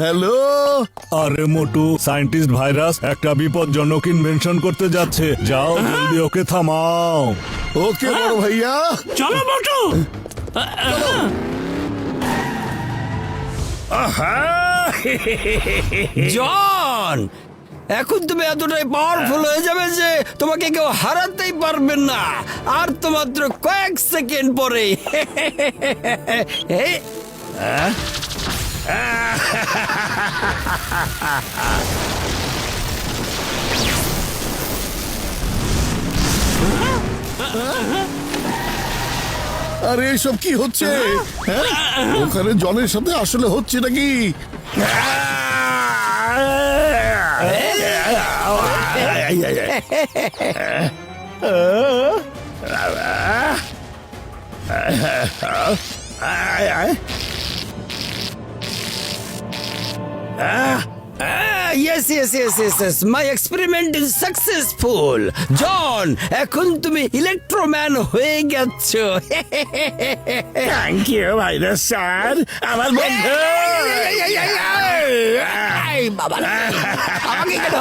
Hello. আরে মোটু, scientist virus একটা বিপজ্জনক ইনভেনশন করতে যাচ্ছে, যাও জলদি ওকে থামাও। ওকে বড় ভাইয়া, চলো মোটু। জন, এখন তুমি এতটাই পাওয়ারফুল হয়ে যাবে যে তোমাকে কেউ হারাতেই পারবে না। আর তো মাত্র কয়েক সেকেন্ড পরে। আরে এসব কি হচ্ছে? হ্যাঁ? ওখানে জনের সাথে আসলে হচ্ছে নাকি? Yes. My experiment is successful. জন, এখন তুমি ইলেকট্রোম্যান হয়ে গেছো। থ্যাংক ইউ ভাইরাস স্যার, আমার বন্ধু। বাবা, আমাকে কেন?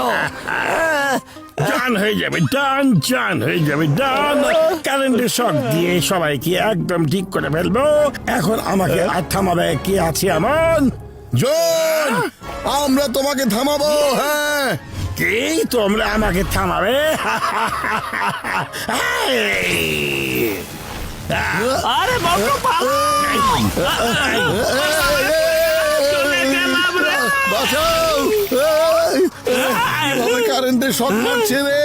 ডান হয়ে যাবে, ডান হয়ে যাবে, ডান। কারেন্টের শক দিয়ে সবাইকে একদম ঠিক করে ফেলবো। এখন আমাকে আর থামাবে কি আছে এমন? জন, আমরা তোমাকে থামাবো। হ্যাঁ, কি তোমরা আমাকে থামাবে? আরে মোটু, বাঁচাও। কারেন্টের শক মারছে রে।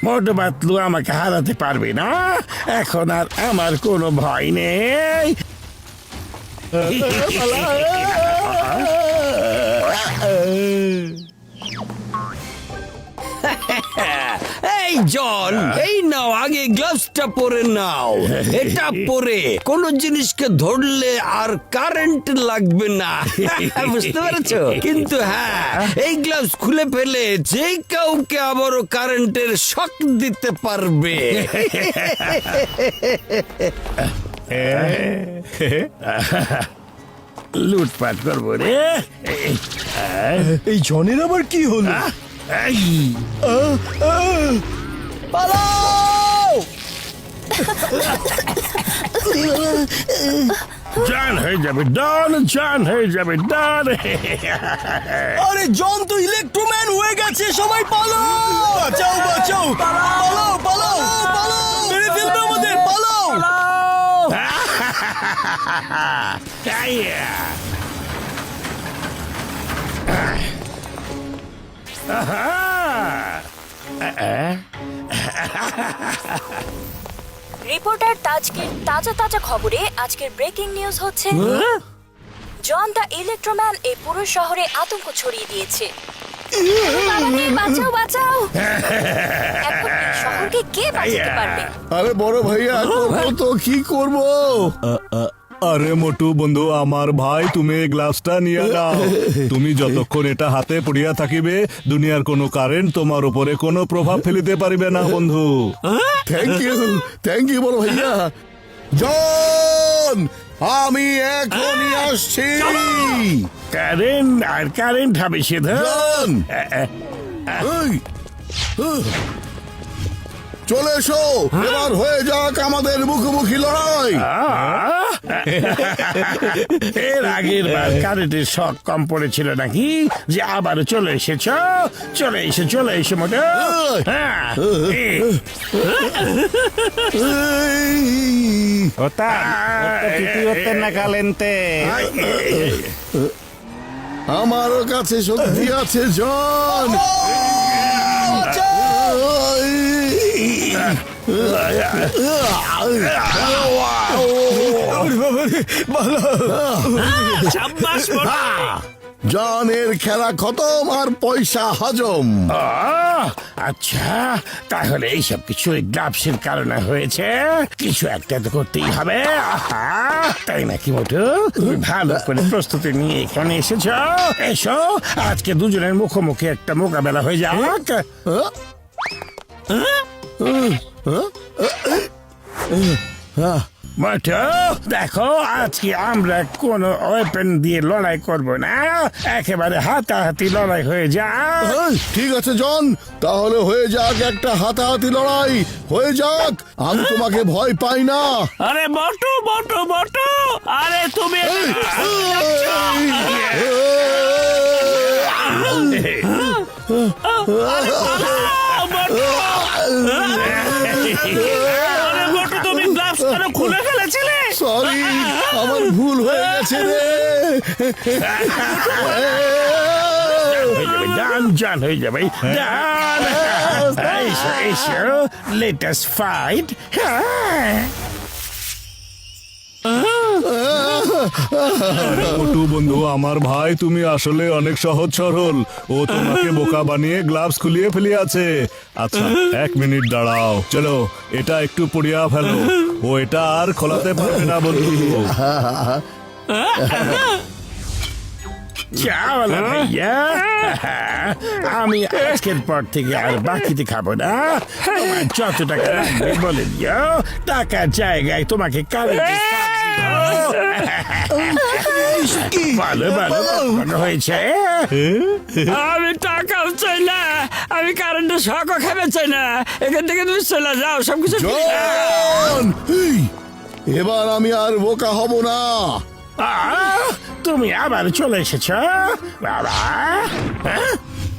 মোটু পাতলু আমাকে হারাতে পারবে না। এখন আর আমার কোনো ভয় নেই। এই জন, এই নাও, আগে গ্লাভসটা পরে নাও। এটা পরে কোনো জিনিসকে ধরলে আর কারেন্ট লাগবে না, বুঝতে পেরেছো? কিন্তু হ্যাঁ, এই গ্লাভস খুলে ফেলে যে কাউকে আবারও কারেন্টের শক দিতে পারবে। লুটপাট করবো রে। এই জনের আবার কি হলো? জান হয়ে যাবে ডন, জান হয়ে যাবে ডন। আরে জন তো ইলেকট্রোম্যান হয়ে গেছে, সবাই পালাও! বাঁচাও! পালাও! মেরে ফেলবে আমাদের, পালাও! রিপোর্টার তাজকের তাজা খবরে আজকের ব্রেকিং নিউজ হচ্ছে, জন দ্য ইলেকট্রোম্যান এই পুরো শহরে আতঙ্ক ছড়িয়ে দিয়েছে। বাঁচাও! এখন এই শহরকে কে বাঁচাতে পারবে? আরে বড় ভাইয়া, করবো তো কি করবো? আরে মোটু বন্ধু, আমার ভাই, তুমি গ্লাভসটা নিয়ে নাও। তুমি যতক্ষণ এটা হাতে পড়িয়া থাকিবে, দুনিয়ার কোনো কারেন্ট তোমার উপরে কোনো প্রভাব ফেলিতে পারিবে না বন্ধু। থ্যাংক ইউ বড় ভাইয়া। জন, আমি এখনই আসছি। কারেন্ট হবে সেধা। জন, চলে এসো, এবার হয়ে যাক আমাদের মুখোমুখি লড়াই। এর আগের বার কারেন্টের শক কম পড়েছিল নাকি যে আবার চলে এসে মোটে। আমারও কাছে শক্তি আছে জন। জনের খেলা খতম আর পয়সা হজম। ও, আচ্ছা, তাহলে এইসব কিছু গ্লাভসের কারণে হয়েছে। কিছু একটা তো করতেই হবে। আহা, তাই নাকি মোটু? তুমি ভালো করে প্রস্তুতি নিয়ে এখানে এসেছ। এসো, আজকে দুজনের মুখোমুখি একটা মোকাবেলা হয়ে যাক। মোটু, দেখো, আজকে আমরা কোনো ওয়েপন দিয়ে লড়াই করব না, একেবারে হাতাহাতি লড়াই হয়ে যাক। ঠিক আছে জন, তাহলে হয়ে যাক একটা হাতাহাতি লড়াই। হয়ে যাক, আমি তোমাকে ভয় পাই না। আরে বটু বটু বটু, আরে তুমি আরে বটু, তুমি গ্লাভস কেন খুলে ফেলেছিলে? সরি, আমার ভুল হয়ে গেছে রে। হয়ে যাবে ডান, জান হয়ে যাবে ডান। এসো এসো, লেট আস ফাইট। মোটু বন্ধু, আমার ভাই তুমি আসলে অনেক সহজ সরল। ও তোমাকে বোকা বানিয়ে গ্লাভস খুলিয়ে ফেলিয়াছে। আচ্ছা, 1 মিনিট দাঁড়াও। চলো, এটা একটু পড়িয়া ফেলো। ও এটা আর খোলাতে পারবে না বন্ধু। চাওয়ালা ভাইয়া, আমি আজকের পর থেকে আর বাকিতে খাবো না। তোমার যত টাকা লাগবে বলে দিও, টাকার জায়গায় তোমাকে কারেন্টের শক দিব। ভালো ভালো কখনো হয়েছে? আমি টাকা চাই না, আমি কারেন্টের শকও খাবে চাই না। এখান থেকে তুমি চলে যাও, সবকিছু জন, এই, এবার আমি আর বোকা হব না। তুমি আবার চলে এসেছ বাবা।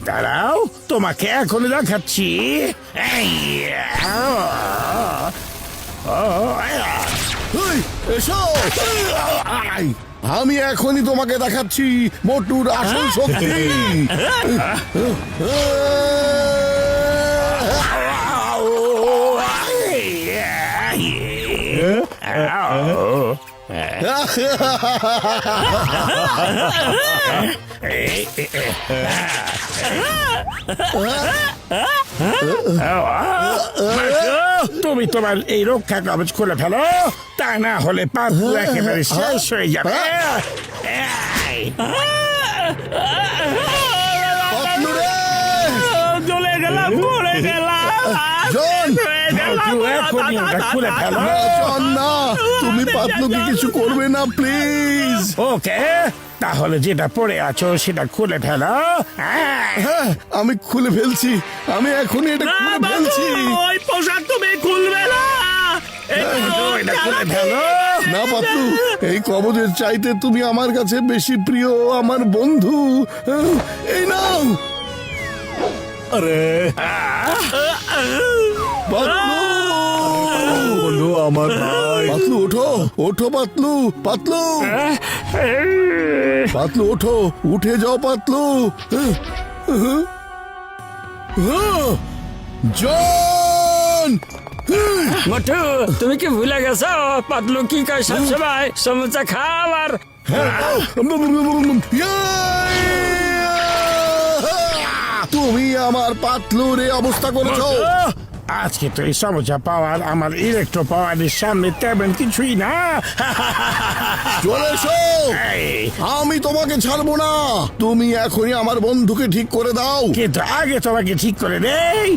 দাঁড়াও, তোমাকে এখন দেখাচ্ছি। এই, এই, এসো। আই, আমি এখনই তোমাকে দেখাচ্ছি মোটুর আসল শক্তি। তুমি তোমার এই রক্ষা কবচ খুলে ফেলো, তা না হলে পাপ্পু একেবারে শেষ হয়ে যাবে। পাতলু রে! চলে গেলাম, পড়ে গেলাম। জন! পাপ্পু, এখনই ওটা খুলে ফেলো। না, জন, না, তুমি পাতলুকে কিছু করবে না প্লিজ। ওকে, তাহলে যেটা পড়ে আছো সেটা খুলে ফেলো। হ্যাঁ, আমি খুলে ফেলছি। আমি এখনই এটা না, খুলে বাবু, ফেলছি। ওই পোশাক তুমি খুলবে না। এটা খুলে ফেলো। না পাতলু, এই কবজের চাইতে তুমি আমার কাছে বেশি প্রিয়, আমার বন্ধু। এই নাও আরে পাতলু। বন্ধু, আমার ভাই। পাতলু ওঠো, ওঠো পাতলু, পাতলু, পাতলু ওঠো, উঠে যাও পাতলু। জন! মোটু, তুমি কি ভুলে গেছো পাতলু কি কয় সবসময়? সমুচা খাও আর তুমি আমার পাতলুর এই অবস্থা করেছো। আজকে তো এই সমস্যা পাওয়ার আমার ইলেকট্রো পাওয়ারের সামনে তেমন কিছুই না। চলে এসো, এই, আমি তোমাকে ছাড়বো না। তুমি এখনই আমার বন্ধুকে ঠিক করে দাও। কিন্তু আগে তোমাকে ঠিক করে দেই।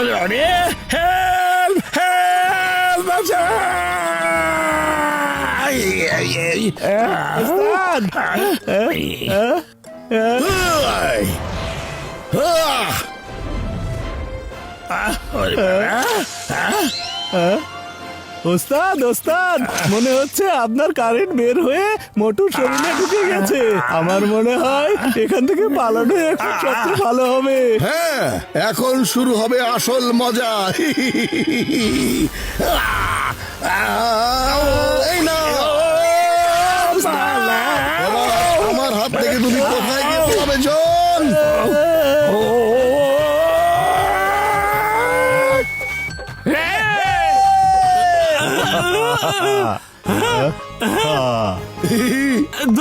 Olha, help, help, ওস্তাদ ওস্তাদ মনে হচ্ছে আপনার কারেন্ট বের হয়ে মোটুর শরীরে ঢুকে গেছে। আমার মনে হয় এখান থেকে পালানো এখন সবচেয়ে ভালো হবে। হ্যাঁ, এখন শুরু হবে আসল মজা। এই না, আমার হাত থেকে তুমি কোথায় গেতে হবে জন?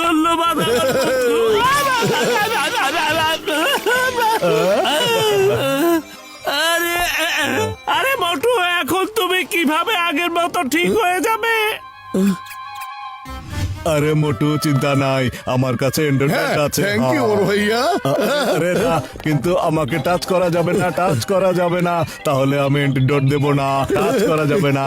ধন্যবাদ আমার বন্ধু। আরে আরে মোটু, এখন তুমি কিভাবে আগের মতো ঠিক হয়ে যাবে? আরে মোটু চিন্তা নাই, আমার কাছে এন্ডোটাইট হ্যাঁ, আছে। থ্যাংক ইউ ওর ভাইয়া। আরে না, কিন্তু আমাকে টাচ করা যাবে না, টাচ করা যাবে না, তাহলে আমি অ্যান্টিডোট দেব না, টাচ করা যাবে না।